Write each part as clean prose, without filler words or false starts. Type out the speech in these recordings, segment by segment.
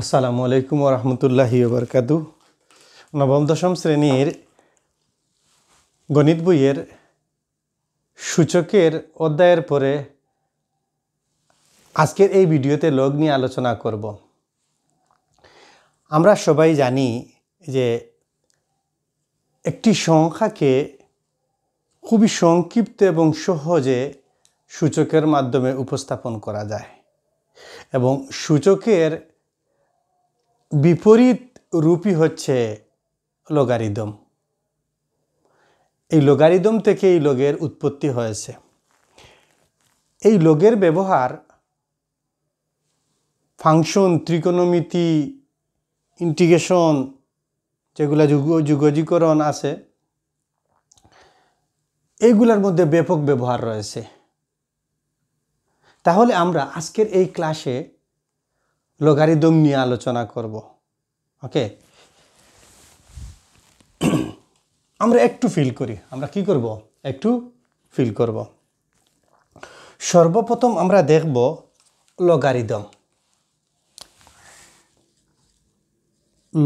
আসসালামু আলাইকুম ওয়া রাহমাতুল্লাহি ওয়া বারাকাতুহু। নবম দশম শ্রেণীর গণিত বইয়ের সূচকের অধ্যায়ের পরে আজকের এই ভিডিওতে লগ নিয়ে আলোচনা করব। আমরা সবাই জানি যে একটি সংখ্যাকে খুবই সংক্ষিপ্ত এবং সহজে সূচকের মাধ্যমে উপস্থাপন করা যায় এবং সূচকের বিপরীত রূপই হচ্ছে লগারিদম। এই লগারিদম থেকে এই লগের উৎপত্তি হয়েছে। এই লগের ব্যবহার ফাংশন, ত্রিকোণমিতি, ইন্টিগ্রেশন, যেগুলো যুগজীকরণ আছে, এইগুলোর মধ্যে ব্যাপক ব্যবহার রয়েছে। তাহলে আমরা আজকের এই ক্লাসে লগারিদম নিয়ে আলোচনা করব। ওকে, আমরা একটু ফিল করি। আমরা কি করব? একটু ফিল করব। সর্বপ্রথম আমরা দেখব লগারিদম।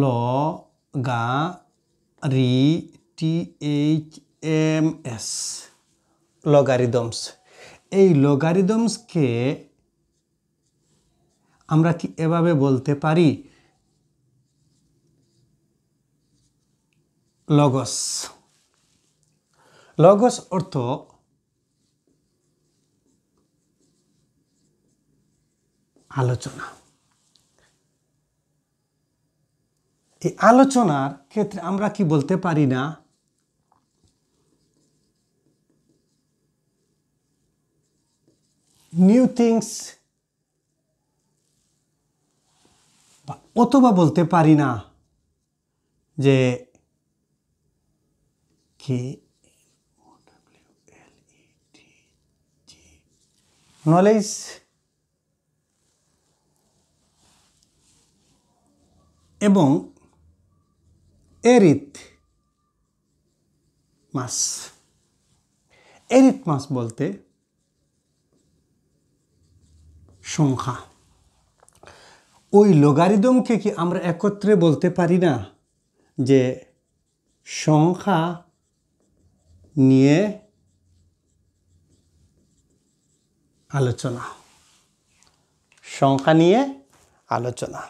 LOGARITHMS, লগারিদমস। এই লগারিদমসকে আমরা কি এভাবে বলতে পারি? লগস। লগস অর্থ আলোচনা। এই আলোচনার ক্ষেত্রে আমরা কি বলতে পারি না নিউ থিংস, অথবা বলতে পারি না যে কি নলেজ এবং এরিথমাস। এরিথমাস বলতে সংখ্যা। ওই লগারিদমকে কি আমরা একত্রে বলতে পারি না যে সংখ্যা নিয়ে আলোচনা? সংখ্যা নিয়ে আলোচনা।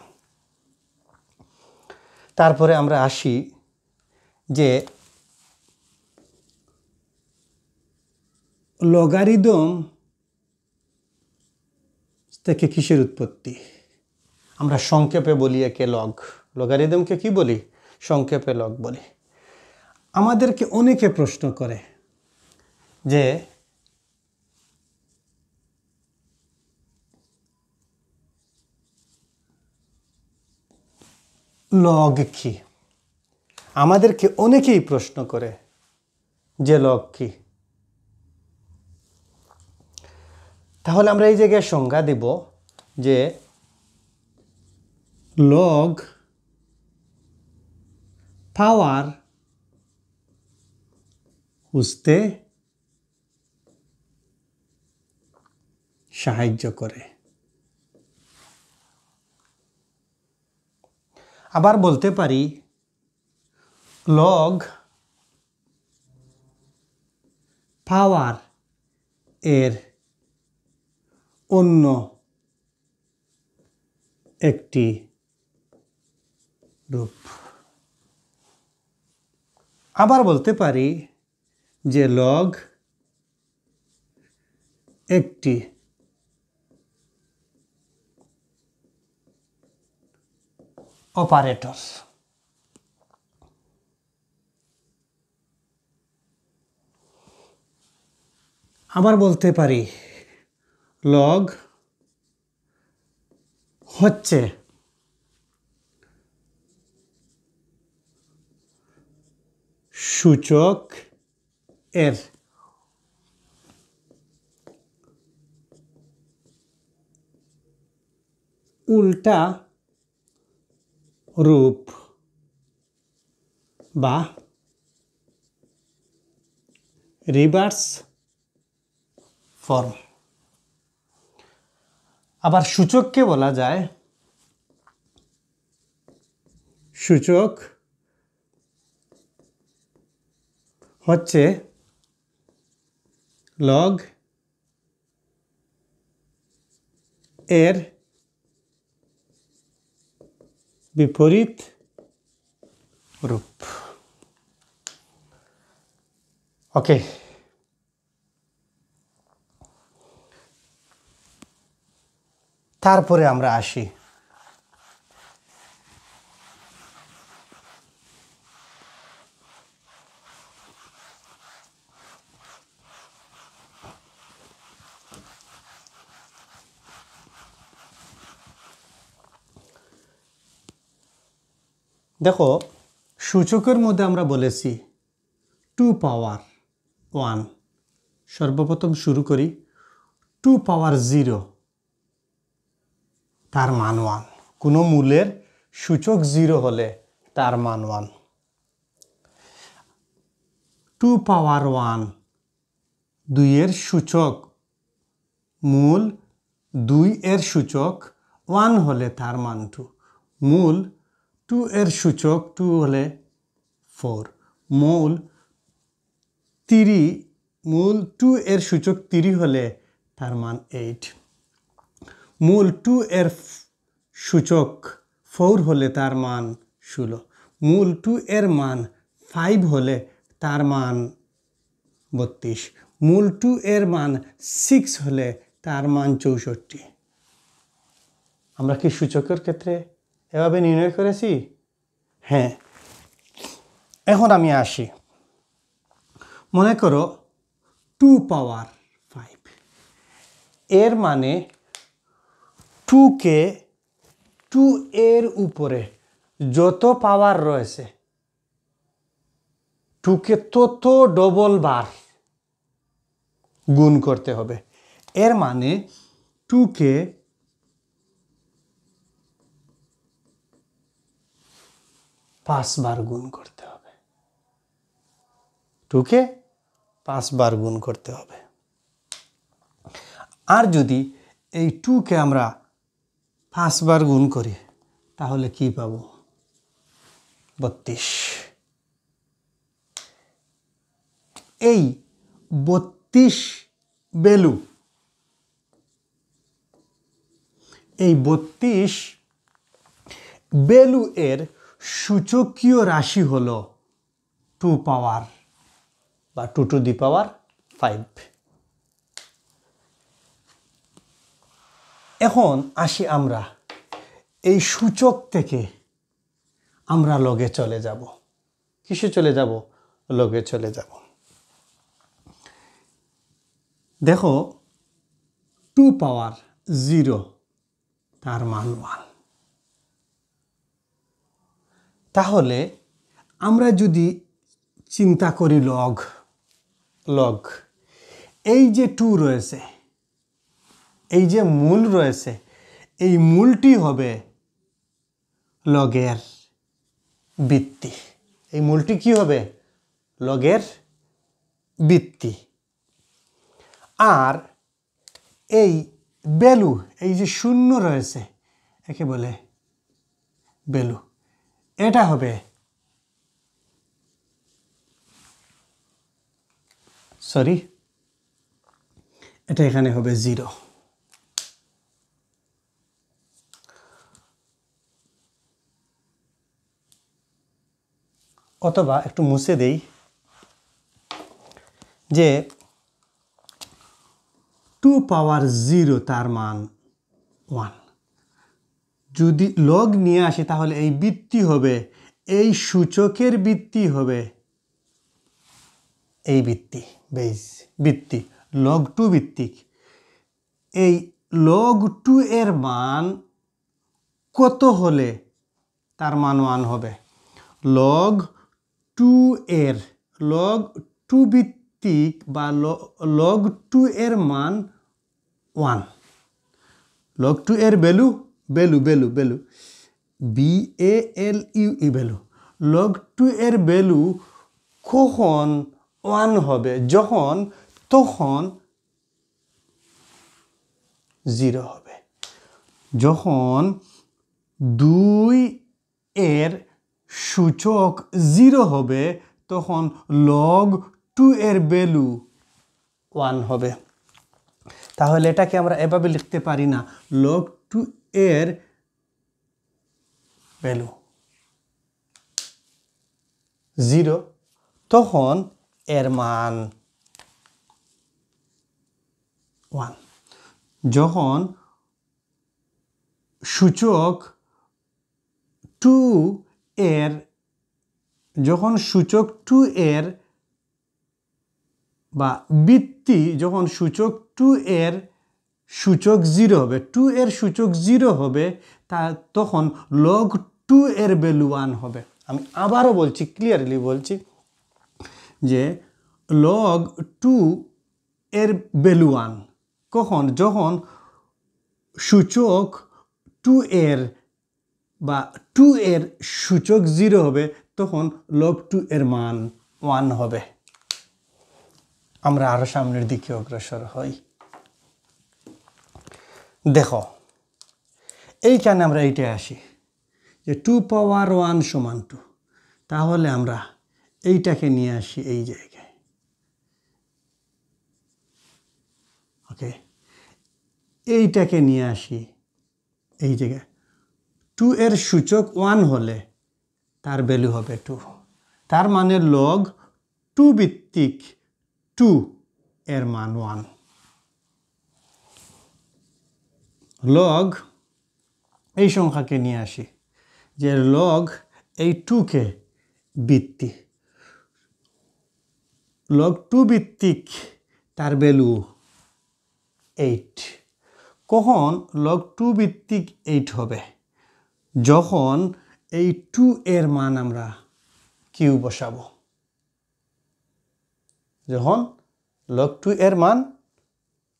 তারপরে আমরা আসি যে লগারিদম থেকে কিসের উৎপত্তি? আমরা সংক্ষেপে বলি একে লগ। লগারিদমকে কি বলি? সংক্ষেপে লগ বলি। আমাদেরকে অনেকে প্রশ্ন করে যে লগ কি? আমাদেরকে অনেকেই প্রশ্ন করে যে লগ কি? তাহলে আমরা এই জায়গায় সংজ্ঞা দেব যে লগ পাওয়ার বুঝতে সাহায্য করে। আবার বলতে পারি লগ পাওয়ার এর অন্য একটি রূপ। আবার বলতে পারি যে লগ একটি অপারেটর। আবার বলতে পারি লগ হচ্ছে সূচক এর উল্টা রূপ বা রিভার্স ফর্ম। আবার সূচককে বলা যায় সূচক হচ্ছে লগ এর বিপরীত রূপ। ওকে, তারপরে আমরা আসি দেখো, সূচকের মধ্যে আমরা বলেছি 2 পাওয়ার 1। সর্বপ্রথম শুরু করি 2 পাওয়ার 0, তার মান 1। কোনো মূলের সূচক 0 হলে তার মান 1। 2 পাওয়ার 1, 2 এর সূচক, মূল 2 এর সূচক 1 হলে তার মান 2। মূল 2 এর সূচক 2 হলে 4। মূল 2 এর সূচক 3 হলে তার মান 8। মূল 2 এর সূচক 4 হলে তার মান 16। মূল 2 এর মান 5 হলে তার মান 32। মূল 2 এর মান 6 হলে তার মান 64। আমরা কি সূচকের ক্ষেত্রে এভাবে নির্ণয় করেছি? হ্যাঁ। এখন আমি আসি, মনে করো 2 পাওয়ার 5, এর মানে 2কে 2 এর উপরে যত পাওয়ার রয়েছে 2কে তত ডবল বার গুণ করতে হবে। এর মানে 2কে 5 বার গুণ করতে হবে। 2কে 5 বার গুণ করতে হবে। আর যদি এই 2কে আমরা 5 বার গুণ করি তাহলে কি পাবো? 32। এই 32 ভ্যালু, এই 32 ভ্যালু এর সূচকীয় রাশি হলো 2 পাওয়ার বা 2 টু দি পাওয়ার 5। এখন আসি আমরা এই সূচক থেকে আমরা লগে চলে যাব। কিসে চলে যাব? লগে চলে যাব। দেখো 2 পাওয়ার 0, তার মান 1। তাহলে আমরা যদি চিন্তা করি লগ, এই যে 2 রয়েছে, এই যে মূল রয়েছে, এই মূলটি হবে লগের ভিত্তি। এই মূলটি কি হবে? লগের ভিত্তি। আর এই ভ্যালু, এই যে 0 রয়েছে, একে বলে ভ্যালু। এটা হবে এটা এখানে হবে 0। অথবা একটু মুছে দেই যে 2 পাওয়ার 0 তার মান 1। যদি লগ নিয়ে আসি তাহলে এই ভিত্তি হবে, এই সূচকের ভিত্তি হবে এই ভিত্তি, বেস ভিত্তি, লগ 2 ভিত্তিক। এই লগ 2 এর মান কত হলে তার মান 1 হবে? লগ 2 ভিত্তিক বা লগ 2 এর মান 1। লগ 2 এর ভ্যালু ভ্যালু ভ্যালু। লগ 2 এর ভ্যালু কখন 1 হবে? তখন 0 হবে। যখন 2 এর সূচক 0 হবে তখন লগ 2 এর ভ্যালু 1 হবে। তাহলে এটাকে আমরা এভাবে লিখতে পারি না, লগ 2 এর ভ্যালু 0 তখন এর মান 1। যখন সূচক 2 এর বা ভিত্তি যখন সূচক 2 এর সূচক 0 হবে, 2 এর সূচক 0 হবে, তখন লগ 2 এর ভ্যালু 1 হবে। আমি আবারও বলছি, ক্লিয়ারলি বলছি যে লগ 2 এর ভ্যালু 1 কখন? যখন সূচক 2 এর বা 2 এর সূচক 0 হবে তখন লগ 2 এর মান 1 হবে। আমরা আরো সামনের দিকে অগ্রসর হই। দেখো এইখানে আমরা এইটা আসি যে 2 পাওয়ার 1 সমান 2, তাহলে আমরা এইটাকে নিয়ে আসি এই জায়গায়। ওকে, এইটাকে নিয়ে আসি এই জায়গায়। 2 এর সূচক 1 হলে তার ভ্যালু হবে 2, তার মানে লগ 2 ভিত্তিক 2 এর মান 1। লগ এই সংখ্যাকে নিয়ে আসি যে লগ এই 2 কে ভিত্তি, লগ 2 ভিত্তিক তার ভ্যালু 8। কখন লগ 2 ভিত্তিক 8 হবে? যখন এই 2 এর মান আমরা কিউ বসাবো। যখন লগ 2 এর মান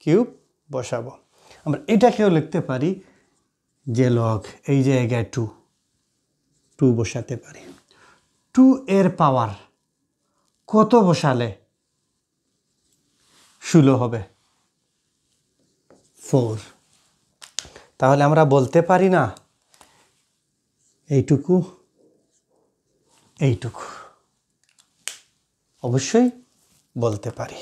কিউব বসাবো। আমরা এটাকেও লিখতে পারি যে লগ এই জায়গায় 2 বসাতে পারি। 2 এর পাওয়ার কত বসালে 16 হবে? 4। তাহলে আমরা বলতে পারি না এইটুকু এইটুকু? অবশ্যই বলতে পারি।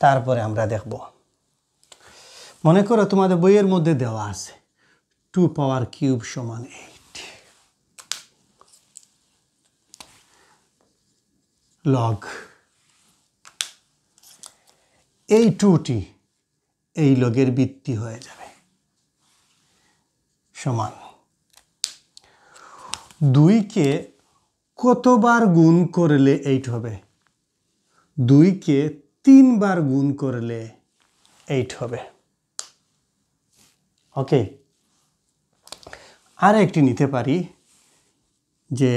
তারপরে আমরা দেখব, মনে করো তোমাদের বইয়ের মধ্যে দেওয়া আছে 2 পাওয়ার কিউব সমান 8। লগ এই 2টি এই লগের ভিত্তি হয়ে যাবে, সমান 2 কে কতবার গুণ করলে 8 হবে? 2 কে 3 বার গুণ করলে 8 হবে। ওকে, আর একটি নিতে পারি যে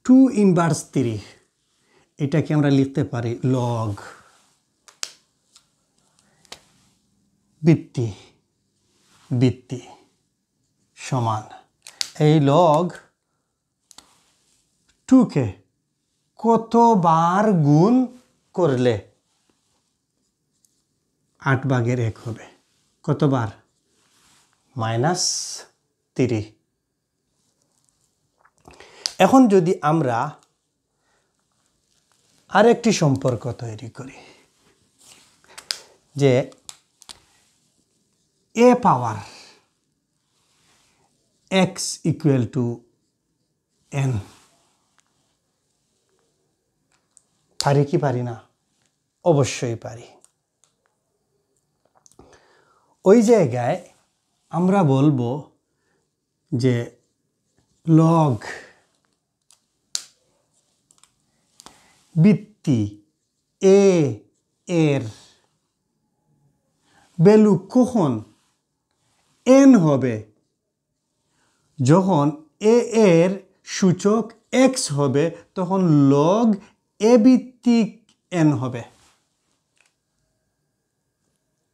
2 ইনভার্স 3, এটাকে আমরা লিখতে পারি লগ ভিত্তি সমান এই লগ 2 কে কতবার গুণ করলে 8/1 হবে? কতবার? -3। এখন যদি আমরা আরেকটি সম্পর্ক তৈরি করি যে a power x equal to n, পারি কি পারি না? অবশ্যই পারি। ওই জায়গায় আমরা বলবো যে লগ ভিত্তি a এর ভ্যালু কখন n হবে? যখন a এর সূচক x হবে তখন লগ a ভিত্তিক n হবে।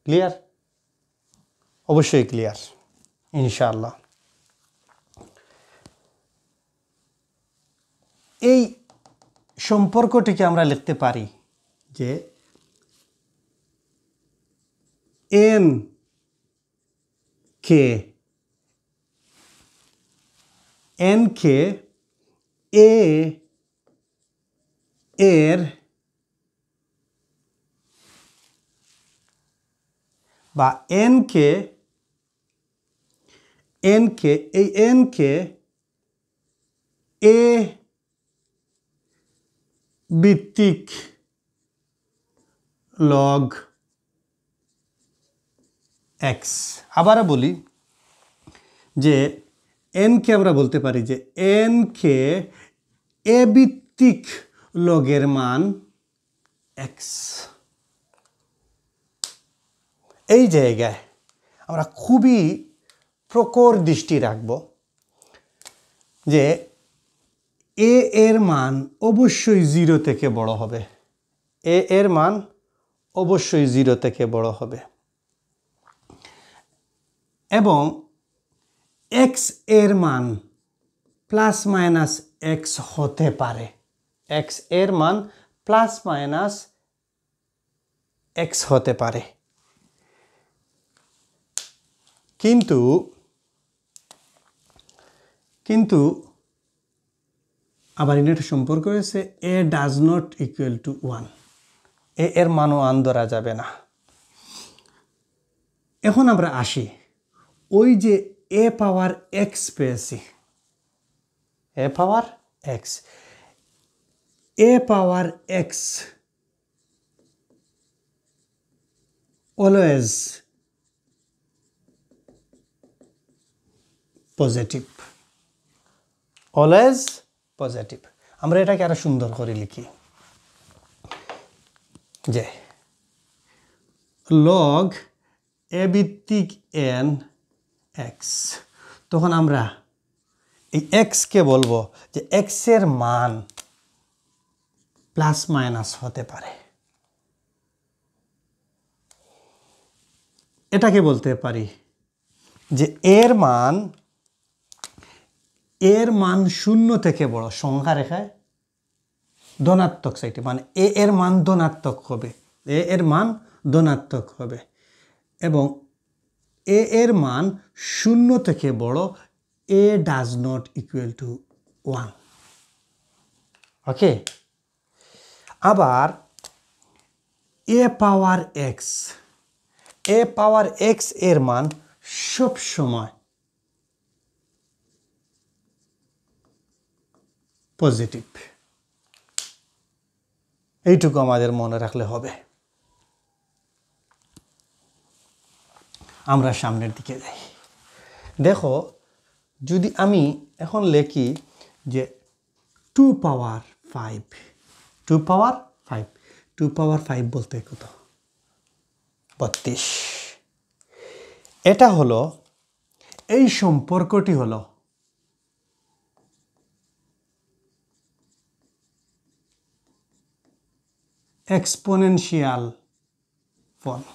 ক্লিয়ার? অবশ্যই ক্লিয়ার, ইনশাআল্লাহ। এই সম্পর্কটিকে আমরা লিখতে পারি যে এন কে এ এর বা এন কে এই এন কে এ ভিত্তিক লগ এক্স। আবারও বলি যে এন কে আমরা বলতে পারি যে এন কে এ ভিত্তিক লগের মান এক্স। এই জায়গায় আমরা খুবই প্রখর দৃষ্টি রাখব যে এ এর মান অবশ্যই 0 থেকে বড় হবে। এ এর মান অবশ্যই 0 থেকে বড় হবে এবং এক্স এর মান প্লাস মাইনাস এক্স হতে পারে। এক্স এর মান প্লাস মাইনাস এক্স হতে পারে, কিন্তু আবার এর একটা সম্পর্ক রয়েছে, এ ডাজ নট ইকুয়াল টু 1। এ এর মানও 1 ধরা যাবে না। এখন আমরা আসি, ওই যে এ পাওয়ার এক্স পেয়েছি, a power x, a power x always positive, always positive. আমরা এটাকে আরো সুন্দর করে লিখি যে লগ এ ভিত্তিক এন এক্স। তখন আমরা এই এক্সকে বলবো যে এক্স এর মান প্লাস মাইনাস হতে পারে। এটাকে বলতে পারি যে এর মান 0 থেকে বড়, সংখ্যা রেখায় ধনাত্মক সাইডে, মানে এ এর মান ধনাত্মক হবে, এ এর মান ধনাত্মক হবে এবং এ এর মান 0 থেকে বড়, A does not equal two 1। ওকে, আবার এ power x, a power x এর মান সব সময় পজিটিভ। এইটুকু আমাদের মনে রাখলে হবে। আমরা সামনের দিকে যাই। দেখো, যদি আমি এখন লিখি যে 2 পাওয়ার 5, 2 পাওয়ার 5, 2 পাওয়ার 5 বলতে কত? 32। এটা হলো, এই সম্পর্কটি হলো এক্সপোনেনশিয়াল ফর্ম,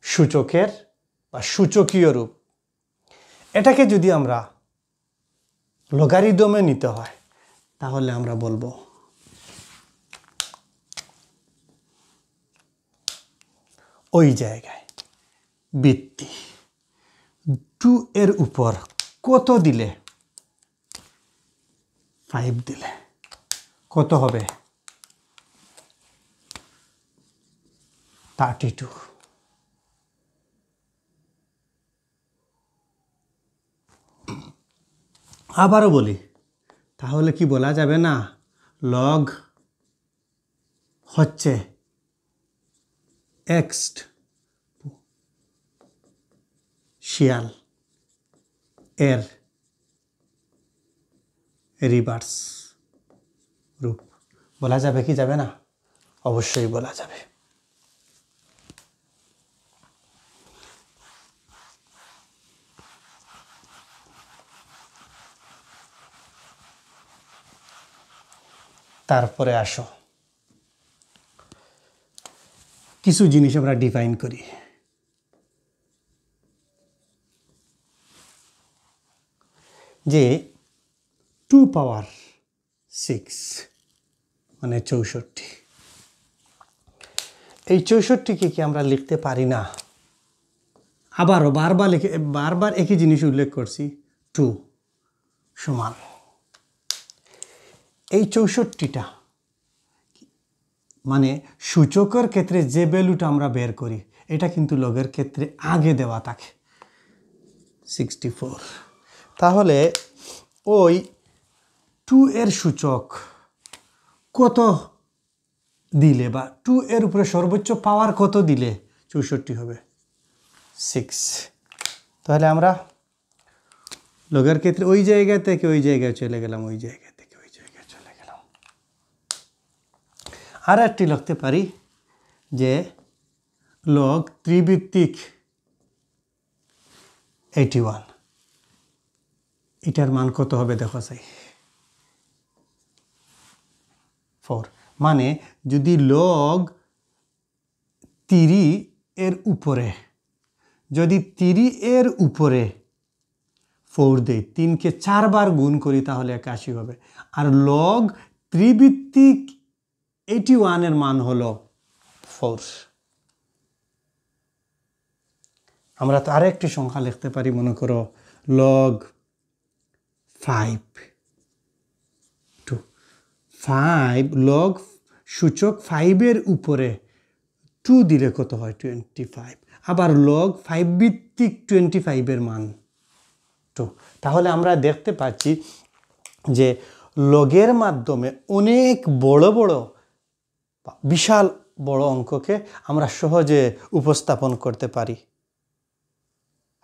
সূচকের বা সূচকীয় রূপ। এটাকে যদি আমরা লগারিদমে নিতে হয় তাহলে আমরা বলবো ওই জায়গায় ভিত্তি 2 এর উপর কত দিলে, 5 দিলে কত হবে? 32। আবারও বলি, তাহলে কি বলা যাবে না লগ হচ্ছে এক্স শিয়াল এর রিভার্স রূপ? বলা যাবে কি যাবে না? অবশ্যই বলা যাবে। তারপরে আসো কিছু জিনিস আমরা ডিফাইন করি। যে 2 পাওয়ার 6 মানে 64, এই 64কে কি আমরা লিখতে পারি না? আবারও বারবার একই জিনিস উল্লেখ করছি, 2 সমান এই 64টা, মানে সূচকের ক্ষেত্রে যে ভ্যালুটা আমরা বের করি এটা কিন্তু লগের ক্ষেত্রে আগে দেওয়া থাকে 64। তাহলে ওই 2 এর সূচক কত দিলে বা 2 এর উপরে সর্বোচ্চ পাওয়ার কত দিলে 64 হবে? 6। তাহলে আমরা লগের ক্ষেত্রে ওই জায়গা থেকে ওই জায়গায় চলে গেলাম, ওই জায়গা থেকে ওই জায়গায় চলে গেলাম। আর একটি লিখতে পারি যে লগ ত্রিভিত্তিক 81, এটার মান কত হবে দেখো চাই 4। মানে যদি লগ 30 এর উপরে, যদি 30 এর উপরে 4 দেই, 3কে 4 বার গুণ করি তাহলে 81 হবে। আর লগ ত্রিভিত্তিক 81 এর মান হলো 4। আমরা তো আরেকটি সংখ্যা লিখতে পারি, মনে করো লগ 5 লগ সূচক 5 এর উপরে 2 দিলে কত হয়? 25। আবার লগ 5 ভিত্তিক 25 এর মান 2। তাহলে আমরা দেখতে পাচ্ছি যে লগের মাধ্যমে অনেক বড় বড় বিশাল বড় অঙ্ককে আমরা সহজে উপস্থাপন করতে পারি।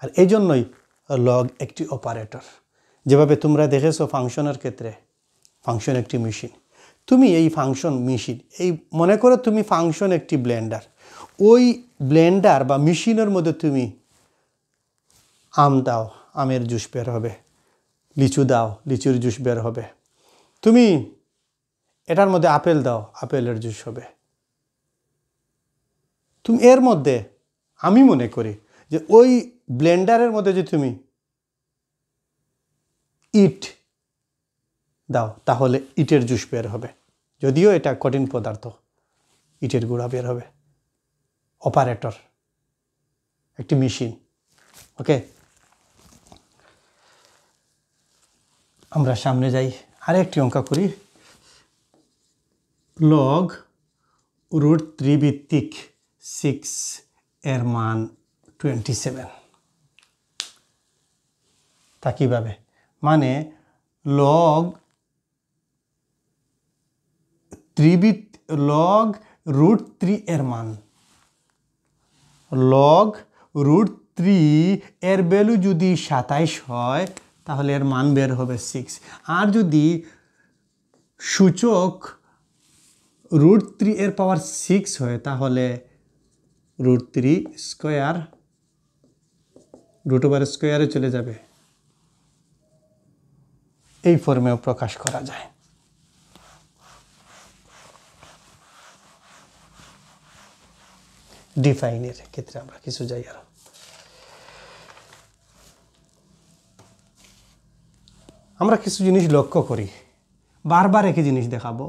আর এই জন্যই লগ একটি অপারেটর। যেভাবে তোমরা দেখেছো ফাংশনের ক্ষেত্রে, ফাংশন একটি মেশিন। তুমি এই ফাংশন মেশিন, এই মনে করো তুমি ফাংশন একটি ব্লেন্ডার, ওই ব্লেন্ডার বা মেশিনের মধ্যে তুমি আম দাও, আমের জুস বের হবে, লিচু দাও, লিচুর জুস বের হবে, তুমি এটার মধ্যে আপেল দাও, আপেলের জুস হবে। তুমি এর মধ্যে, আমি মনে করি যে ওই ব্লেন্ডারের মধ্যে যে তুমি ইট দাও তাহলে ইটের জুস বের হবে, যদিও এটা কঠিন পদার্থ, ইটের গুঁড়া বের হবে। অপারেটর একটি মেশিন। ওকে, আমরা সামনে যাই, আরেকটি অঙ্ক করি। লগ √3 ভিত্তিক 6 এর মান 27। তা কিভাবে? মানে লগ √3 এর মান, লগ √3 এর ভ্যালু যদি 27 হয় তাহলে এর মান বের হবে 6। আর যদি সূচক √3 এর পাওয়ার 6 হয় তাহলে √3 স্কোয়ার √/স্কোয়ারে চলে যাবে। এই ফর্মেও প্রকাশ করা যায়। ডিফাইনের ক্ষেত্রে আমরা কিছু যাই আরো। আমরা কিছু জিনিস লক্ষ্য করি, বারবার একই জিনিস দেখাবো।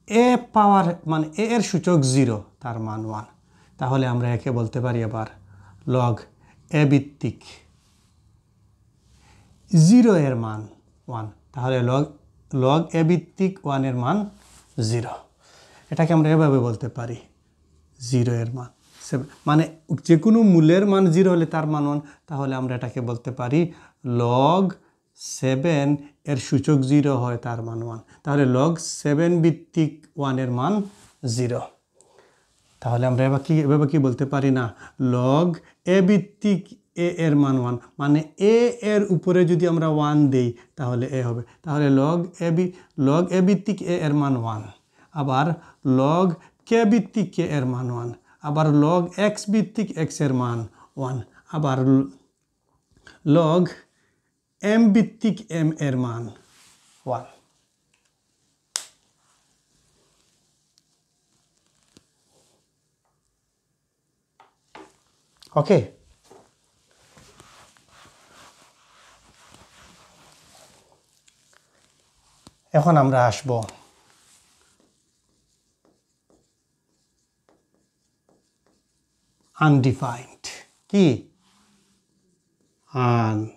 এ পাওয়ার মানে এ এর সূচক 0, তার মান 1। তাহলে আমরা একে বলতে পারি আবার লগ এ ভিত্তিক 0 এর মান 1, তাহলে লগ এ ভিত্তিক 1 এর মান 0। এটাকে আমরা এভাবে বলতে পারি 0 এর মান 7, মানে যে কোনো মূলের মান 0 হলে তার মান 1। তাহলে আমরা এটাকে বলতে পারি লগ 7 এর সূচক 0 হয়, তার মান 1। তাহলে লগ 7 ভিত্তিক 1 এর মান 0। তাহলে আমরা এভাবে কি বলতে পারি না, লগ এ ভিত্তিক এ এর মান 1, মানে এ এর উপরে যদি আমরা 1 দেই তাহলে এ হবে। তাহলে লগ এ ভিত্তিক এ এর মান 1, আবার লগ কে ভিত্তিক কে এর মান 1, আবার লগ এক্স ভিত্তিক এক্স এর মান 1, আবার লগ এম ভিত্তিক এম এর মান 1। ওকে, এখন আমরা আসব আনডিফাইন্ড। কি? আনডিফাইন্ড,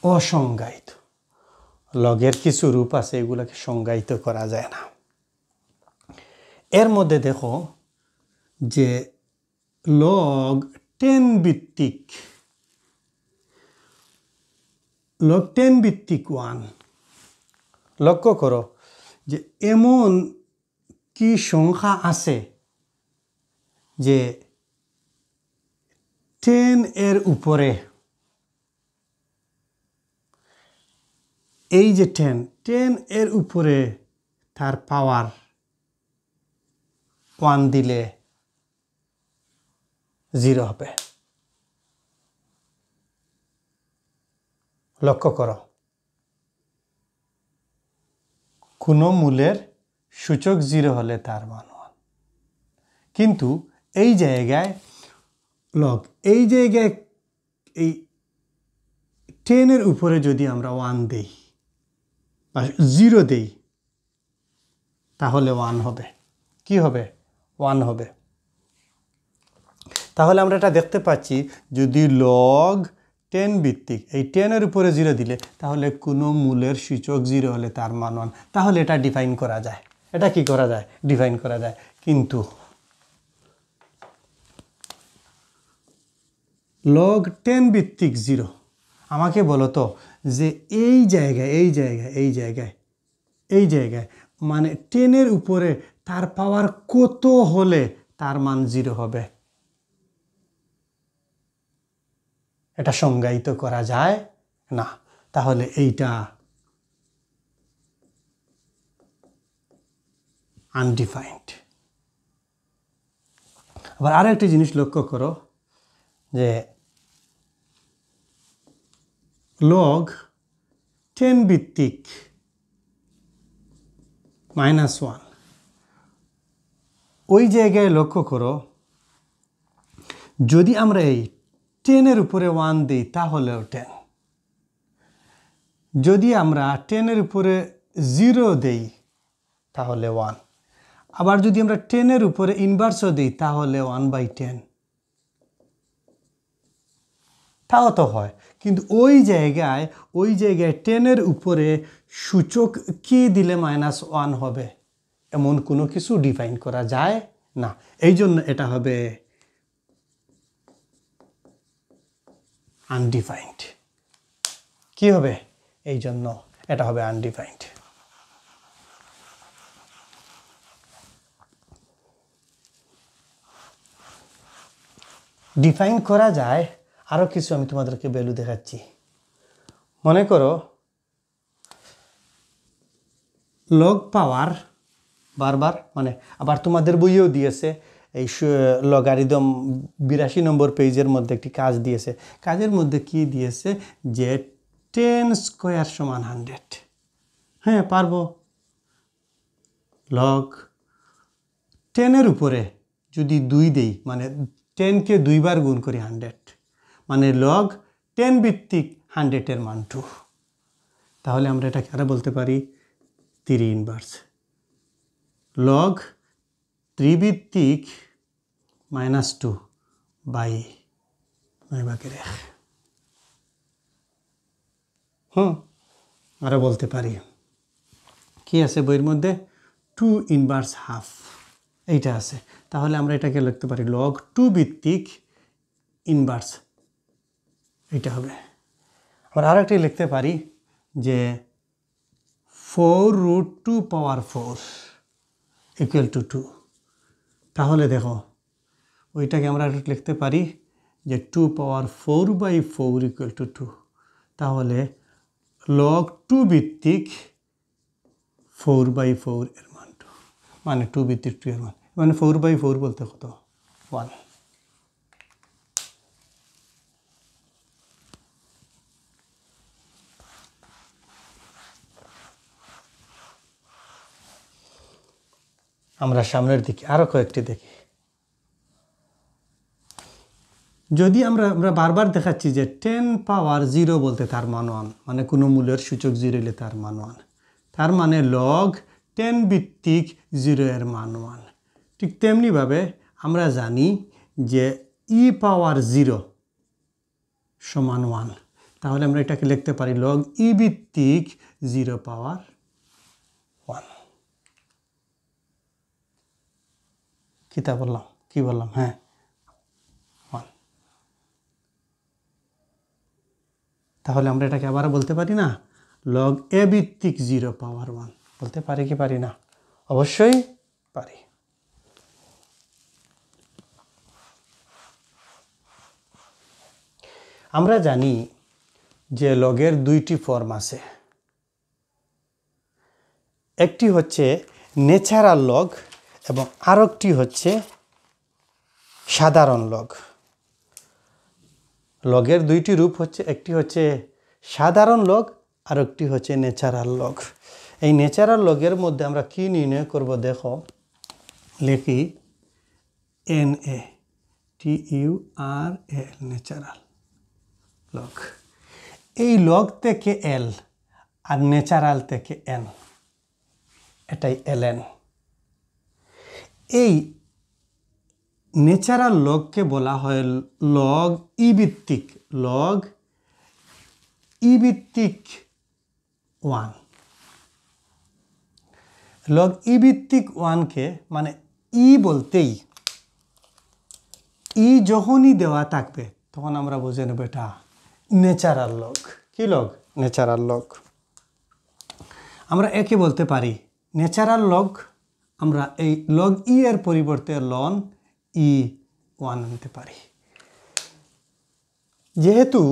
অসংজ্ঞায়িত। লগের কিছু রূপ আছে, এগুলোকে সংজ্ঞায়িত করা যায় না। এর মধ্যে দেখো যে লগ 10 ভিত্তিক, লগ 10 ভিত্তিক 1, লক্ষ্য করো যে এমন কি সংখ্যা আছে যে 10 এর উপরে, এই যে 10 এর উপরে তার পাওয়ার 1 দিলে 0 হবে। লক্ষ্য করো, কোনো মূলের সূচক 0 হলে তার মান 1। কিন্তু এই জায়গায় লগ, এই জায়গায় এই 10 এর উপরে যদি আমরা 1 দেই বা 0 দেই, তাহলে 1 হবে। কি হবে? 1 হবে। তাহলে আমরা এটা দেখতে পাচ্ছি, যদি লগ 10 ভিত্তিক এই 10 এর উপরে 0 দিলে, তাহলে কোনো মূলের সূচক 0 হলে তার মান 1। তাহলে এটা ডিফাইন করা যায়। এটা কি করা যায়? ডিফাইন করা যায়। কিন্তু লগ 10 ভিত্তিক 0, আমাকে বলো তো যে এই জায়গায় মানে 10 এর উপরে তার পাওয়ার কত হলে তার মান 0 হবে? এটা সংজ্ঞায়িত করা যায় না। তাহলে এইটা আনডিফাইন্ড। আবার আরো একটি জিনিস লক্ষ্য করো যে লগ 10 ভিত্তিক -1, ওই জায়গায় লক্ষ্য করো, যদি আমরা এই 10 এর উপরে 1 দিই তাহলেও 10, যদি আমরা 10 এর উপরে 0 দেই তাহলে 1, আবার যদি আমরা 10 এর উপরে ইনভার্সও দিই তাহলে 1/10, তাও তো হয়। কিন্তু ওই জায়গায় 10 এর উপরে সূচক কি দিলে -1 হবে, এমন কোনো কিছু ডিফাইন করা যায় না। এই জন্য এটা হবে আনডিফাইন্ড। কি হবে? এই জন্য এটা হবে আনডিফাইন্ড। ডিফাইন করা যায় আরো কিছু, আমি তোমাদেরকে ভ্যালু দেখাচ্ছি। মনে করো লগ পাওয়ার বারবার, মানে আবার তোমাদের বইয়েও দিয়েছে, এই লগারিদম 82 নম্বর পেজের মধ্যে একটি কাজ দিয়েছে। কাজের মধ্যে কি দিয়েছে যে 10 স্কোয়ার সমান 100। হ্যাঁ, পারবো। লগ 10 এর উপরে যদি 2 দেই, মানে 10কে 2 বার গুণ করি 100, মানে লগ 10 ভিত্তিক 100 এর মান 2। তাহলে আমরা এটাকে আরো বলতে পারি 3 ইনভার্স। লগ 3 ভিত্তিক -2 বাই 9/1। আরো বলতে পারি, কি আছে বইয়ের মধ্যে? 2 ইনভার্স হাফ, এইটা আছে। তাহলে আমরা এটাকে লিখতে পারি লগ 2 ভিত্তিক ইনভার্স, এইটা হবে। আমরা আরো একটি লিখতে পারি যে 4√2 পাওয়ার 4 ইকুয়াল টু 2। তাহলে দেখো, ওইটাকে আমরা লিখতে পারি যে 2 পাওয়ার 4/4 ইকুয়াল টু 2। তাহলে লগ 2 ভিত্তিক 4/4 এর মান 2, মানে 2 ভিত্তিক 2 এর মান, মানে 4/4 বলতে কত? 1। আমরা সামনের দিকে আরো কয়েকটি দেখি। যদি আমরা বারবার দেখাচ্ছি যে 10 পাওয়ার 0 বলতে তার মান 1, মানে কোনো মূলের সূচক 0 হলে তার মান 1। তার মানে লগ 10 ভিত্তিক 0 এর মান 1। ঠিক তেমনিভাবে আমরা জানি যে e পাওয়ার 0 সমান 1, তাহলে আমরা এটাকে লিখতে পারি log e ভিত্তিক 0 পাওয়ার 1। কি বললাম হ্যাঁ 1। তাহলে আমরা এটাকে আবার বলতে পারি না log a ভিত্তিক 0 পাওয়ার 1, বলতে পারি কি পারি না? অবশ্যই পারি। আমরা জানি যে লগের দুইটি ফর্ম আছে, একটি হচ্ছে ন্যাচারাল লগ এবং আরেকটি হচ্ছে সাধারণ লগ। লগের দুইটি রূপ হচ্ছে, একটি হচ্ছে সাধারণ লগ আর একটি হচ্ছে ন্যাচারাল লগ। এই ন্যাচারাল লগের মধ্যে আমরা কি নির্ণয় করব দেখো, লিখি NATURAL ন্যাচারাল লগ। এই লগ থেকে L আর ন্যাচারাল থেকে N, এটাই ln। এই ন্যাচারাল লগকে বলা হয় লগ ই ভিত্তিক, লগ ই ভিত্তিক 1। লগ ই ভিত্তিক 1কে মানে ই বলতেই ই যখনই দেওয়া থাকবে তখন আমরা বুঝে নেব এটা ন্যাচারাল লগ। কি লগ? Natural log. আমরা একে বলতে পারি ন্যাচারাল লগ। আমরা এই লগ ই এর পরিবর্তে লন ই 1 আনতে পারি। যেহেতু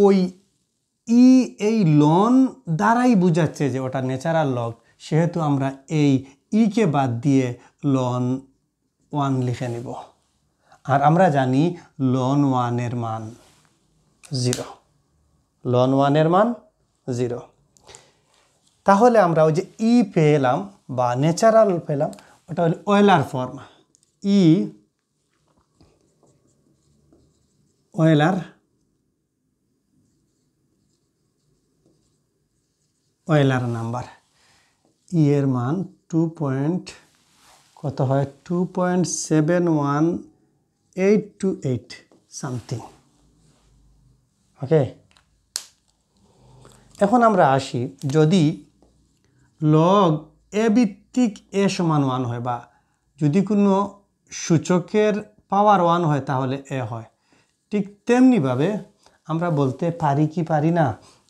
ওই ই এই লন দ্বারাই বোঝাচ্ছে যে ওটা ন্যাচারাল লগ, সেহেতু আমরা এই ইকে বাদ দিয়ে লন 1 লিখে নিব। আর আমরা জানি লন 1 এর মান 0, লন 1 এর মান 0। তাহলে আমরা ওই যে ই পেলাম বা ন্যাচারাল পেলাম, ওটা হলো ওয়েলার ফর্ম। ই ওয়েলার নাম্বার। ই এর মান 2.71828 সামথিং। ওকে, এখন আমরা আসি, যদি লগ এ ভিত্তিক এ সমান 1 হয় বা যদি কোনো সূচকের পাওয়ার 1 হয় তাহলে এ হয়। ঠিক তেমনিভাবে আমরা বলতে পারি কি পারি না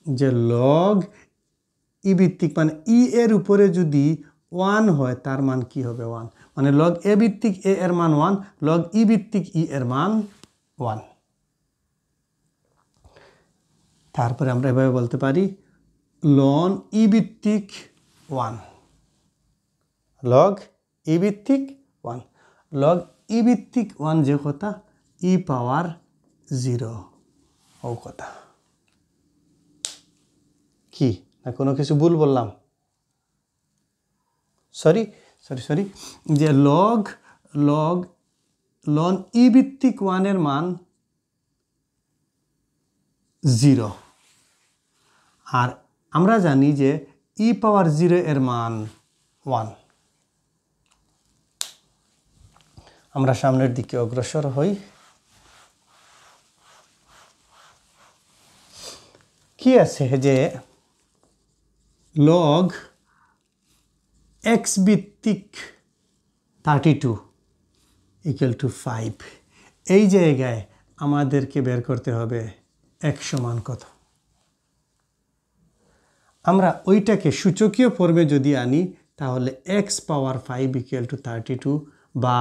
যে লগ ই ভিত্তিক মানে ই এর উপরে যদি 1 হয় তার মান কি হবে? 1। মানে লগ এ ভিত্তিক এ এর মান 1, লগ ই ভিত্তিক ই এর মান 1। তারপরে আমরা এভাবে বলতে পারি লন ই ভিত্তিক 1, লগ ই ভিত্তিক 1। লগ ই ভিত্তিক 1 যে কথা, ই পাওয়ার 0 ও কথা। কি না কোনো কিছু ভুল বললাম? সরি, যে লন ই ভিত্তিক 1 এর মান 0, আর আমরা জানি যে ই পাওয়ার 0 এর মান 1। আমরা সামনের দিকে অগ্রসর হই। কি আছে যে লগ এক্স ভিত্তিক 32 = 5। এই জায়গায় আমাদেরকে বের করতে হবে x সমান কত। আমরা ওইটাকে সূচকীয় ফর্মে যদি আনি তাহলে x পাওয়ার 5 = 32 বা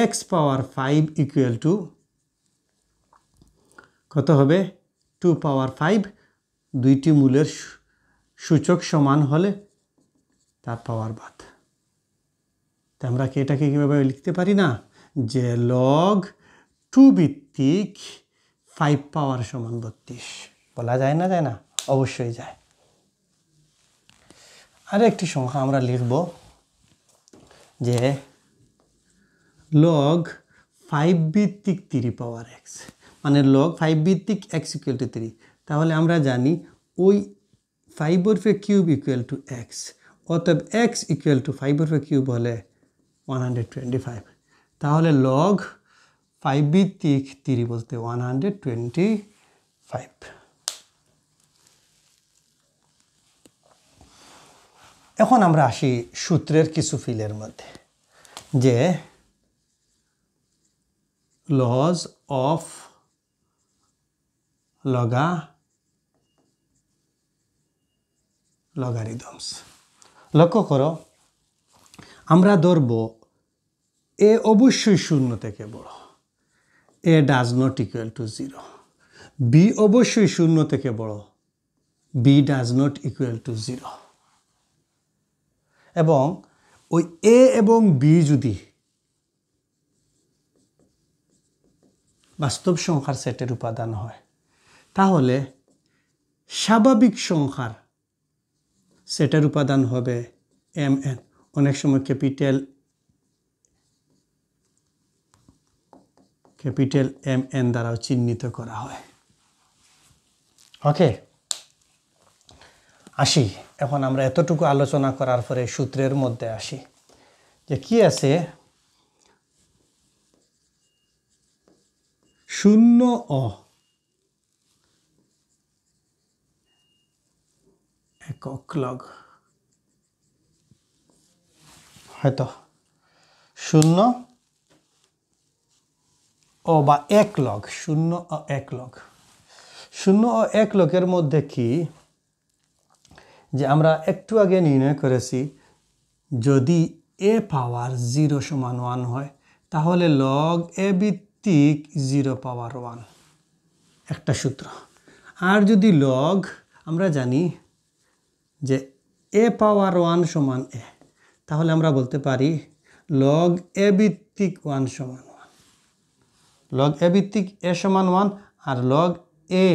x পাওয়ার 5 = কত হবে? 2 পাওয়ার 5। দুইটি মূলের সূচক সমান হলে তার পাওয়ার বাদ। তো আমরা কি এটাকে কীভাবে লিখতে পারি না যে লগ 2 ভিত্তিক 5 পাওয়ার সমান 32? বলা যায় না? যায় না? অবশ্যই যায়। আর একটি সংখ্যা আমরা লিখব যে লগ 5 ভিত্তিক 3 পাওয়ার x, মানে লগ 5 ভিত্তিক x = 3। তাহলে আমরা জানি ওই 5 এর কিউব = x, অতএব এক্স ইকুয়াল টু 5 উপরে কিউব হলে 125। তাহলে লগ 5 ভিত্তিক 3 বলতে 125। এখন আমরা আসি সূত্রের কিছু ফিলের মধ্যে, যে লজ অফ লগারিদমস। লক্ষ্য করো, আমরা ধরব এ অবশ্যই শূন্য থেকে বড়, A does not equal to 0। B অবশ্যই শূন্য থেকে বড়, B does not equal to 0। এবং ওই এ এবং বি যদি বাস্তব সংখ্যার সেটের উপাদান হয়, তাহলে স্বাভাবিক সংখ্যার সেটের উপাদান হবে এম এন। অনেক সময় ক্যাপিটাল এম এন দ্বারাও চিহ্নিত করা হয়। ওকে, আসি এখন আমরা এতটুকু আলোচনা করার পরে সূত্রের মধ্যে আসি, যে কি আছে, শূন্য ও একক লগ, হয়তো শূন্য ও বা এক লগ, শূন্য ও এক লগ। শূন্য ও এক লগের মধ্যে কি, যে আমরা একটু আগে নির্ণয় করেছি, যদি এ পাওয়ার 0 সমান 1 হয়, তাহলে লগ এ ভিত্তিক 0 পাওয়ার 1, একটা সূত্র। আর যদি লগ, আমরা জানি যে এ পাওয়ার 1 সমান এ, তাহলে আমরা বলতে পারি লগ এ ভিত্তিক 1 সমান 1। লগ এ ভিত্তিক এ সমান 1, আর লগ এ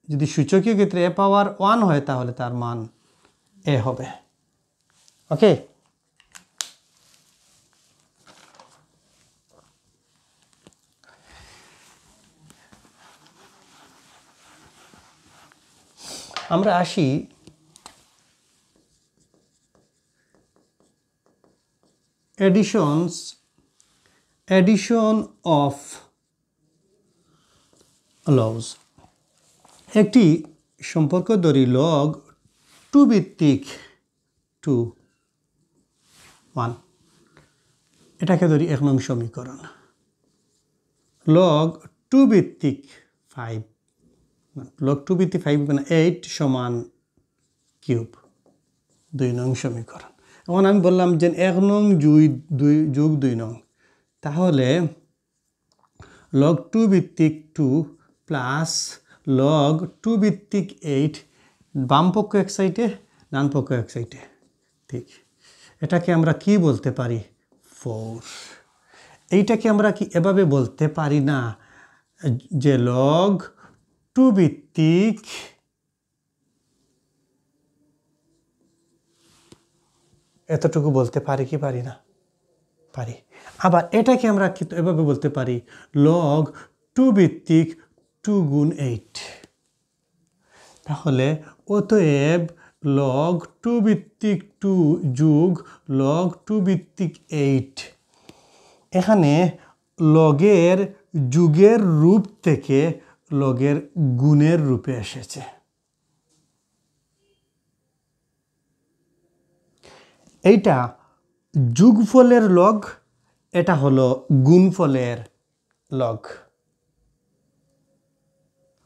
যদি সূচকীয় ক্ষেত্রে এ পাওয়ার 1 হয়, তাহলে তার মান এ হবে। ওকে, আমরা আসি এডিশন অফ লজ। একটি সম্পর্ক ধরি, লগ 2 ভিত্তিক 2 1, এটাকে ধরি 1 নং সমীকরণ। লগ 2 ভিত্তিক 5, লগ 2 ভিত্তিক 5 মানে 8 সমান কিউব, 2 নং সমীকরণ। এখন আমি বললাম যে 1 নং যোগ 2 নং, তাহলে লগ 2 ভিত্তিক 2 প্লাস লগ 2 ভিত্তিক 8, বাম পক্ষ এক সাইডে, ডান পক্ষ এক সাইডে, ঠিক। এটাকে আমরা কি বলতে পারি, 4। এইটাকে আমরা কি এভাবে বলতে পারি না, যে লগ 2 ভিত্তিক এতটুকু বলতে পারি কি পারি না, পারি। আবার এটাকে আমরা কি এভাবে বলতে পারি, লগ 2 ভিত্তিক 2 গুণ 8। তাহলে অতএব লগ 2 ভিত্তিক 2 যোগ লগ 2 ভিত্তিক 8, এখানে লগের যুগের রূপ থেকে লগের গুণের রূপে এসেছে। এইটা যোগফলের লগ, এটা হলো গুণফলের লগ।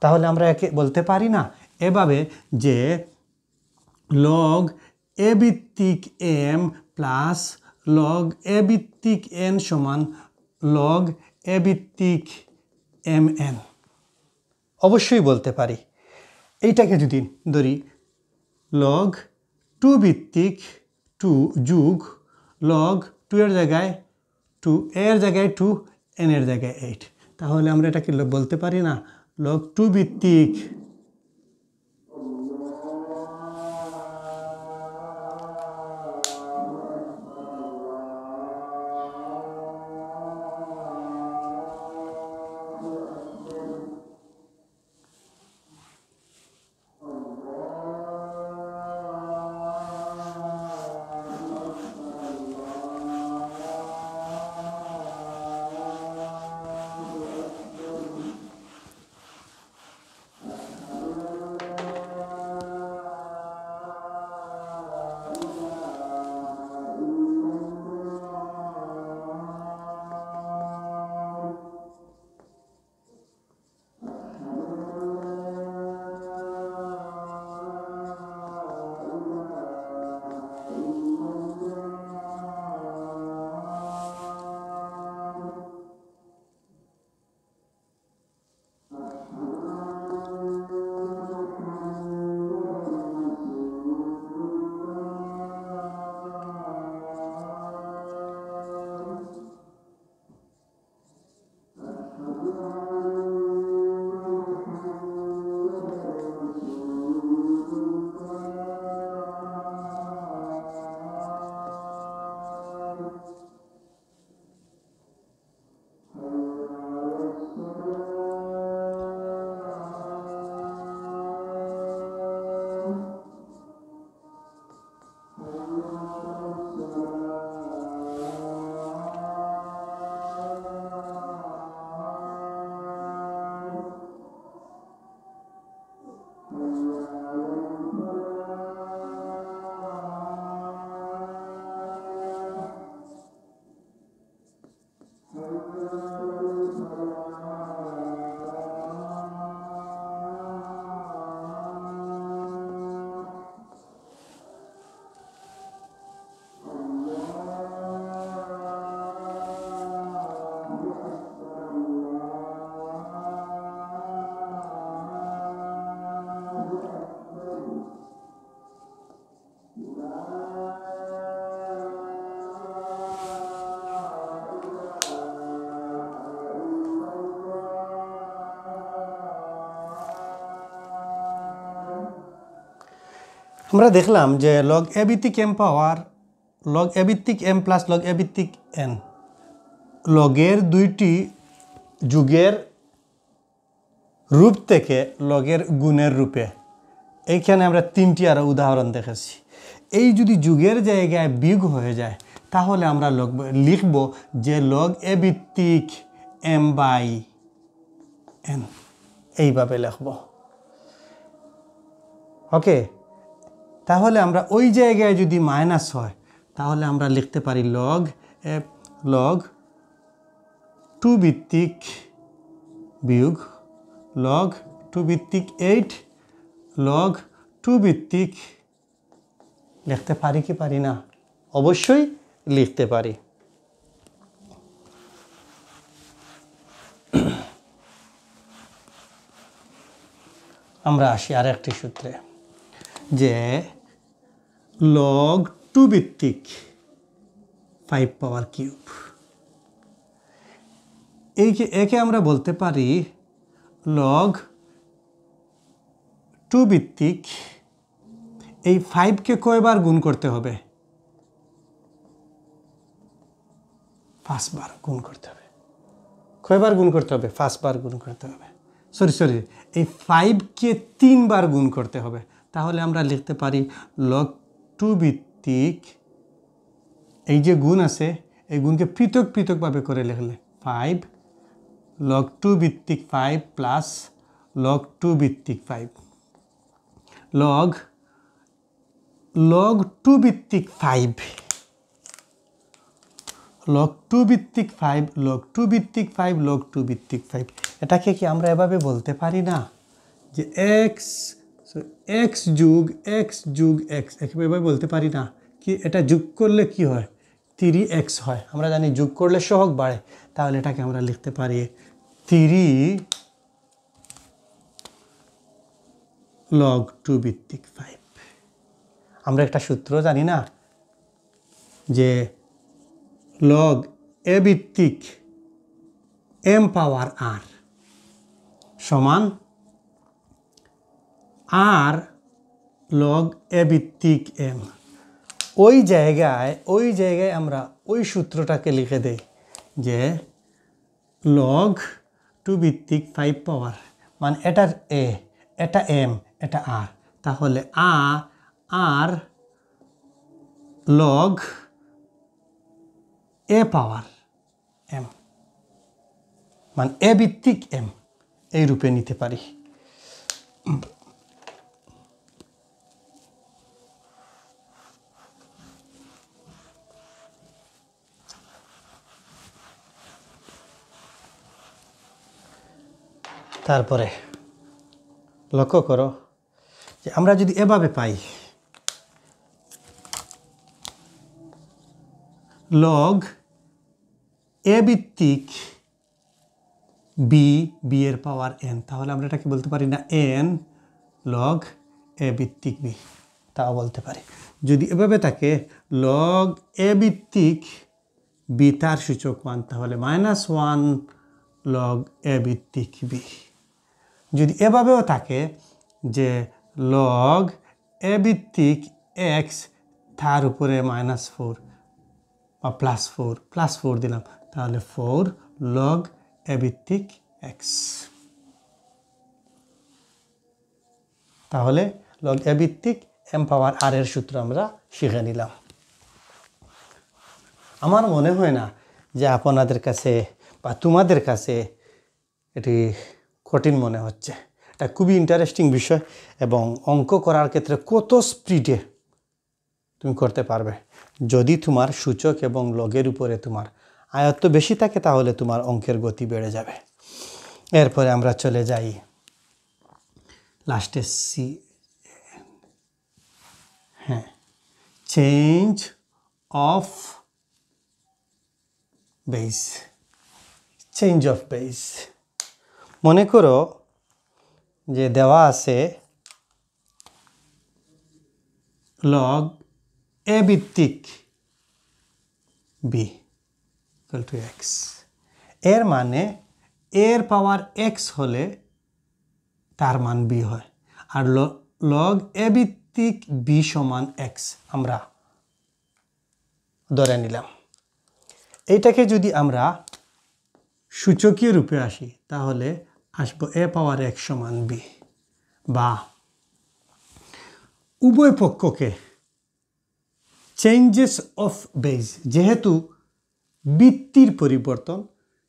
তাহলে আমরা একে বলতে পারি না এভাবে, যে লগ এ ভিত্তিক এম প্লাস লগ এ ভিত্তিক এন সমান লগ এ ভিত্তিক এম এন। অবশ্যই বলতে পারি। এইটাকে যদি ধরি, লগ 2 ভিত্তিক 2 যোগ লগ 2 এর জায়গায় 2, এর জায়গায় 2, এন এর জায়গায় 8, তাহলে আমরা এটাকে বলতে পারি না লগ 2 ভিত্তিক আমরা দেখলাম যে লগ এ ভিত্তিক এম পাওয়ার লগ এ ভিত্তিক এম প্লাস লগ এ ভিত্তিক এন লগের দুইটি যুগের রূপ থেকে লগের গুণের রূপে এইখানে আমরা তিনটি আরও উদাহরণ দেখেছি। এই যদি যুগের জায়গায় বিয়োগ হয়ে যায় তাহলে আমরা লিখব যে লগ এ ভিত্তিক এম বাই এন, এইভাবে লিখব। ওকে, তাহলে আমরা ওই জায়গায় যদি মাইনাস হয় তাহলে আমরা লিখতে পারি লগ 2 ভিত্তিক বিয়োগ লগ 2 ভিত্তিক 8 লগ 2 ভিত্তিক, লিখতে পারি কি পারি না? অবশ্যই লিখতে পারি। আমরা আসি আর একটি সূত্রে, যে লগ 2 ভিত্তিক 5 পাওয়ার কিউব, একে আমরা বলতে পারি লগ 2 ভিত্তিক এই 5কে কয়বার গুণ করতে হবে? 5 বার গুণ করতে হবে। কয়বার গুণ করতে হবে? 5 বার গুণ করতে হবে। সরি, এই 5কে 3 বার গুণ করতে হবে। তাহলে আমরা লিখতে পারি লগ 2 ভিত্তিক এই যে গুণ আছে এই গুণকে পৃথকভাবে করে লিখলে 5 লগ 2 ভিত্তিক 5 প্লাস লগ 2 ভিত্তিক 5 লগ 2 ভিত্তিক 5 লগ 2 ভিত্তিক 5 লগ 2 ভিত্তিক 5 লগ 2 ভিত্তিক 5। এটাকে কি আমরা এভাবে বলতে পারি না যে x যোগ x এভাবে বলতে পারি না কি? এটা যোগ করলে কি হয়? 3x হয়। আমরা জানি যোগ করলে সহগ বাড়ে, তাহলে এটাকে আমরা লিখতে পারি 3 লগ 2 ভিত্তিক 5। আমরা একটা সূত্র জানি না যে লগ এ ভিত্তিক এম পাওয়ার আর সমান আর লগ এ ভিত্তিক এম। ওই জায়গায় আমরা ওই সূত্রটাকে লিখে দেই যে লগ 2 ভিত্তিক 5 পাওয়ার মানে এটার এ, এটা এম, এটা আর, তাহলে আর লগ এ পাওয়ার এম মানে এ ভিত্তিক এম, এই রূপে নিতে পারি। তারপরে লক্ষ্য করো যে আমরা যদি এভাবে পাই লগ এ ভিত্তিক বি এর পাওয়ার এন, তাহলে আমরা এটাকে বলতে পারি না এন লগ এ ভিত্তিক বি, তাও বলতে পারি। যদি এভাবে থাকে লগ এ ভিত্তিক বি তার সূচক 1, তাহলে -1 লগ এ ভিত্তিক বি। যদি এভাবেও থাকে যে লগ এ ভিত্তিক এক্স তার উপরে -4 বা +4 দিলাম, তাহলে 4 লগ এ ভিত্তিক এক্স। তাহলে লগ এ ভিত্তিক এম পাওয়ার আর এর সূত্র আমরা শিখে নিলাম। আমার মনে হয় না যে আপনাদের কাছে বা তোমাদের কাছে এটি কঠিন মনে হচ্ছে। এটা খুবই ইন্টারেস্টিং বিষয় এবং অঙ্ক করার ক্ষেত্রে কত স্পিডে তুমি করতে পারবে। যদি তোমার সূচক এবং লগের উপরে তোমার আয়ত্ত বেশি থাকে তাহলে তোমার অঙ্কের গতি বেড়ে যাবে। এরপরে আমরা চলে যাই লাস্টে চেঞ্জ অফ বেস। মনে করো যে দেওয়া আছে লগ এ ভিত্তিক বি ইকুয়াল টু এক্স, এর মানে এর পাওয়ার এক্স হলে তার মান বি হয়, আর লগ এ ভিত্তিক ভিত্তিক বি সমান এক্স আমরা ধরে নিলাম। এইটাকে যদি আমরা সূচকীয় রূপে আসি তাহলে আসবো এ পাওয়ার এক্স সমান বি, বা উভয় পক্ষকে চেঞ্জেস অফ বেজ, যেহেতু ভিত্তির পরিবর্তন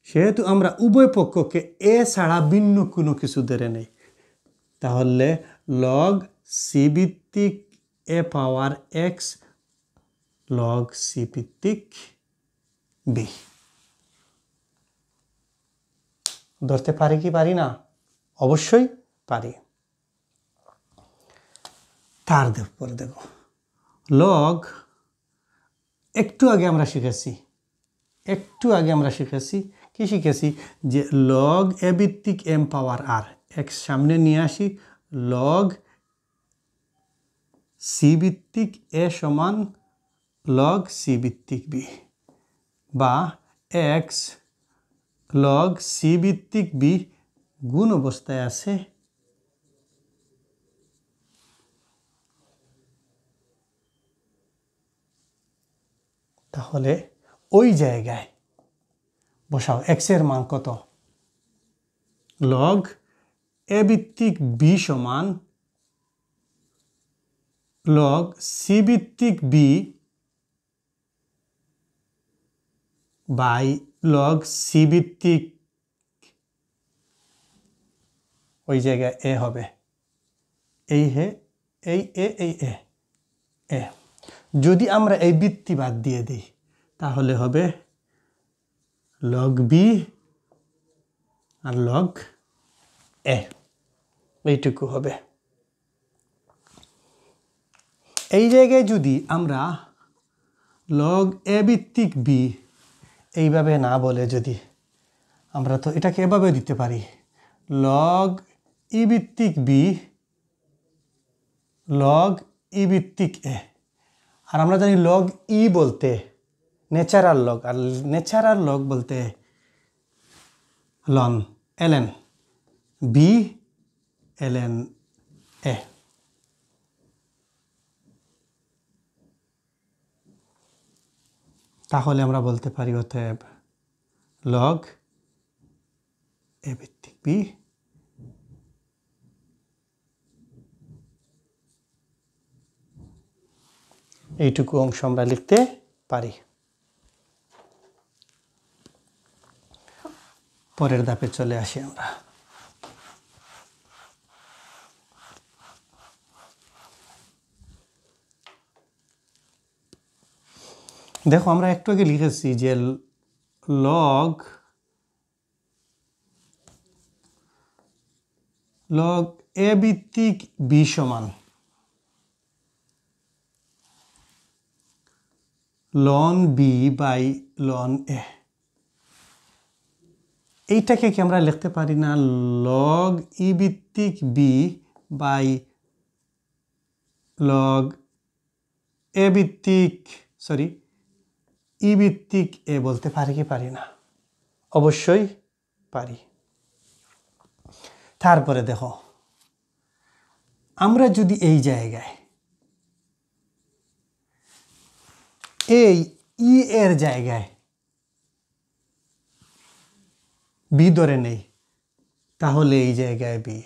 সেহেতু আমরা উভয় পক্ষকে এ ছাড়া ভিন্ন কোনো কিছু ধরে নেই। তাহলে লগ সি ভিত্তিক এ পাওয়ার এক্স লগ সি ভিত্তিক বি ধরতে পারি কি পারি না? অবশ্যই পারি। তারপরে দেখো লগ একটু আগে আমরা শিখেছি কি শিখেছি যে লগ এ ভিত্তিক এম পাওয়ার আর এক্স সামনে নিয়ে আসি, লগ সি ভিত্তিক এ সমান লগ সি ভিত্তিক বি, বা এক্স লগ সি ভিত্তিক বি গুণ অবস্থায় আছে তাহলে ওই জায়গায় বসাও এক্স এর মান কত? লগ এ ভিত্তিক বি সমান লগ সি ভিত্তিক বি বাই লগ সি ভিত্তিক, ওই জায়গায় এ হবে এই হে এই এ এই এ এ। যদি আমরা এই ভিত্তি বাদ দিয়ে দিই তাহলে হবে লগ বি আর লগ এ, এইটুকু হবে। এই জায়গায় যদি আমরা লগ এ ভিত্তিক বি এইভাবে না বলে যদি আমরা তো এটাকে এভাবে দিতে পারি লগ ই ভিত্তিক বি লগ ই ভিত্তিক এ, আর আমরা জানি লগ ই বলতে ন্যাচারাল লগ, আর ন্যাচারাল লগ বলতে লন এলএন বি এলএন এ। তাহলে আমরা বলতে পারি অতএব লগ এ ভিত্তিক বি এইটুকু অংশ আমরা লিখতে পারি। পরের ধাপে চলে আসি আমরা। দেখো আমরা একটু আগে লিখেছি যে লগ এ ভিত্তিক বি সমান লন বি বাই লন এ। এইটাকে কি আমরা লিখতে পারি না লগ ই ভিত্তিক বি বাই লগ এ ভিত্তিক ই ভিত্তিক এ বলতে পারি কি পারি না? অবশ্যই পারি। তারপরে দেখো আমরা যদি এই জায়গায় এই ই এর জায়গায় বি ধরে নেই তাহলে এই জায়গায় বি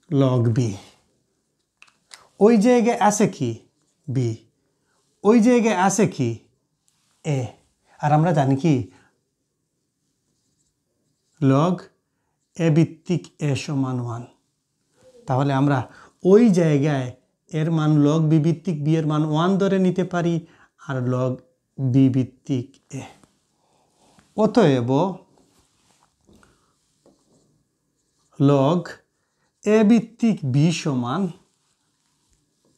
লগ বি, ওই জায়গায় আছে কি বি, ওই জায়গায় আছে কি এ, আর আমরা জানি কি লগ এ ভিত্তিক এ সমান 1। তাহলে আমরা ওই জায়গায় এর মান লগ বি ভিত্তিক বি এর মান 1 ধরে নিতে পারি আর লগ বি ভিত্তিক এ। অতএব লগ এ ভিত্তিক বি সমান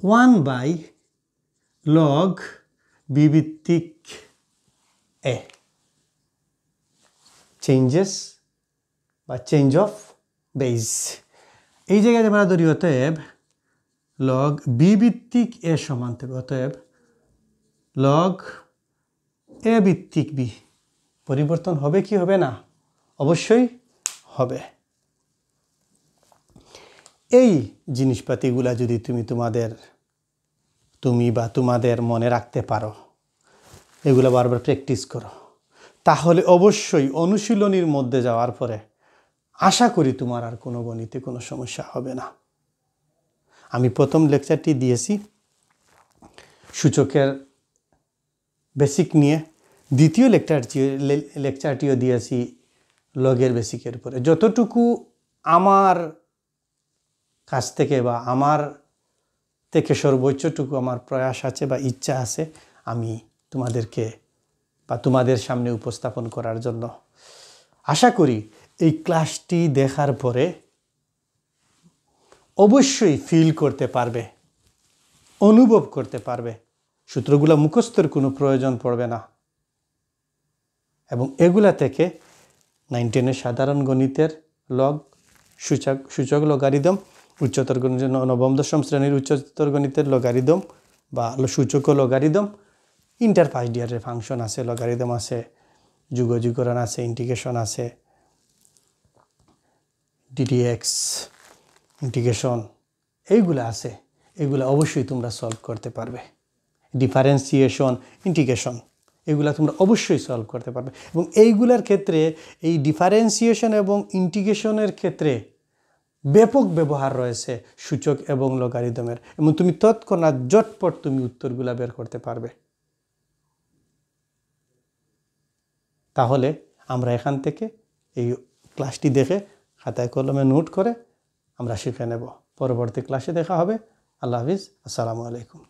1 বাই লগ বি ভিত্তিক এ। চেঞ্জেস বা চেঞ্জ অফ বেজ এই জায়গায় আমরা ধরি অতএব লগ বি ভিত্তিক এ সমান থেকে অতএব লগ এ ভিত্তিক বি পরিবর্তন হবে কি হবে না? অবশ্যই হবে। এই জিনিসপাতিগুলা যদি তুমি বা তোমাদের মনে রাখতে পারো, এগুলো বারবার প্র্যাকটিস করো, তাহলে অবশ্যই অনুশীলনীর মধ্যে যাওয়ার পরে আশা করি তোমার আর কোনো গণিতে কোনো সমস্যা হবে না। আমি প্রথম লেকচারটি দিয়েছি সূচকের বেসিক নিয়ে, দ্বিতীয় লেকচারটিও দিয়েছি লগের বেসিকের উপরে। যতটুকু আমার কাছ থেকে বা আমার থেকে সর্বোচ্চটুকু আমার প্রয়াস আছে বা ইচ্ছা আছে, আমি তোমাদেরকে বা তোমাদের সামনে উপস্থাপন করার জন্য আশা করি এই ক্লাসটি দেখার পরে অবশ্যই ফিল করতে পারবে, অনুভব করতে পারবে সূত্রগুলো মুখস্থের কোনো প্রয়োজন পড়বে না, এবং এগুলা থেকে 9 10 সাধারণ গণিতের লগ, সূচক লগারিদম, উচ্চতর গণিত নবম দশম শ্রেণীর উচ্চতর গণিতের লগারিদম বা সূচক ও লগারিদম, ইন্টার ফার্স্ট ইয়ারের ফাংশন আছে, লগারিদম আছে, যুগকরণ আছে, ইন্টিগ্রেশন আছে, ডিডিএক্স ইন্টিগ্রেশন, এইগুলো আছে। এগুলো অবশ্যই তোমরা সলভ করতে পারবে। ডিফারেন্সিয়েশন, ইন্টিগ্রেশন, এগুলা তোমরা অবশ্যই সলভ করতে পারবে। এবং এইগুলার ক্ষেত্রে, এই ডিফারেন্সিয়েশন এবং ইন্টিগ্রেশনের ক্ষেত্রে ব্যাপক ব্যবহার রয়েছে সূচক এবং লগারিদমের, এবং তুমি তৎক্ষণাৎ ঝটপট তুমি উত্তরগুলা বের করতে পারবে। তাহলে আমরা এখান থেকে এই ক্লাসটি দেখে খাতায় কলমে নোট করে আমরা শিখে নেব। পরবর্তী ক্লাসে দেখা হবে। আল্লাহ হাফিজ। আসসালামু আলাইকুম।